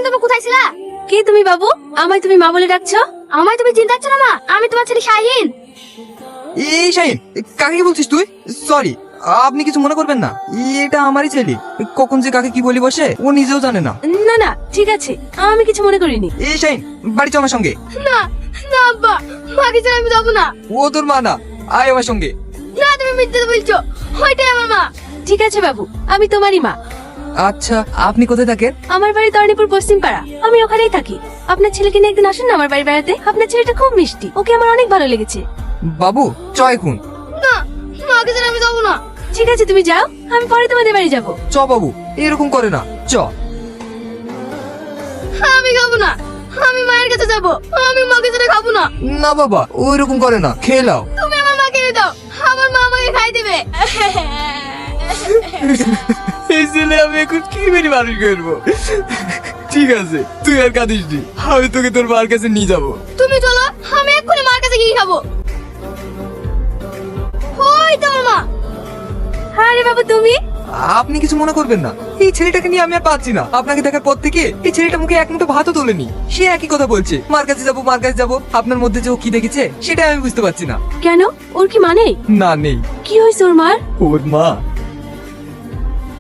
তুমি কোথায় ছিলা? কে তুমি বাবু? আমায় তুমি মা বলে ডাকছো? আমায় তুমি চিন্তা করছো না মা? আমি তোমার ছেলে শাহিন। এই শাহিন, কাকে বলছিস তুই? সরি, আপনি কিছু মনে করবেন না, এটা আমারই ছেলে। কখন যে কাকে কি বলি বসে ও নিজেও জানে না। না না ঠিক আছে, আমি কিছু মনে করিনি। এই শাহিন, বাড়ি চ আমার সঙ্গে। না না আব্বা, মাকে ছেড়ে আমি যাবো না। ও তোর মা না, আয় আমার সঙ্গে। না তুমি মিথ্যে বলছো, ওইটাই আমার মা। ঠিক আছে বাবু, আমি তোমারই মা। আচ্ছা, আপনি কোথায় থাকেন? আমার বাড়ি তরণীপুর পশ্চিম পাড়া, আমি ওখানেই থাকি। আপনার ছেলেকে নিয়ে একদিন আসুন না আমার বাড়ি বেড়াতে। আপনার ছেলেটা খুব মিষ্টি, ওকে আমার অনেক ভালো লেগেছে। বাবু চ এখন। না, মাকে ছেড়ে আমি যাবো না। ঠিক আছে তুমি যাও, আমি পরে তোমাদের বাড়ি যাবো। চ বাবু, এরকম করে না, চ। আমি খাবো না, আমি মায়ের কাছে যাবো। আমি মাকে ছেড়ে খাবো না। না বাবা, ওইরকম করে না, খেয়ে নাও। তুমি আমার মাকে এনে দাও, আমার মা আমাকে খাই দেবে। এই ছেলে আমি এখন কি মেরে মানুষ করবো? ঠিক আছে, তুই আর কাঁদিস নি, আমি তোকে তোর মার কাছে নিয়ে যাবো। তুমি চলো, আমি এক্ষুনি মার কাছে গিয়ে খাবো। ওই তো আমার মা। আরে বাবু তুমি? আপনি কিছু মনে করবেন না, এই ছেলেটাকে নিয়ে আমি আর পাচ্ছি না। আপনাকে দেখার পর থেকে এই ছেলেটা মুখে এক মুঠো ভাতও তোলেনি। সে একই কথা বলছে, মার কাছে যাবো মার কাছে যাবো। আপনার মধ্যে যে ও কি দেখেছে সেটা আমি বুঝতে পারছি না। কেন, ওর কি মানে? না নেই, কি হয়েছে ওর মার? ওর মা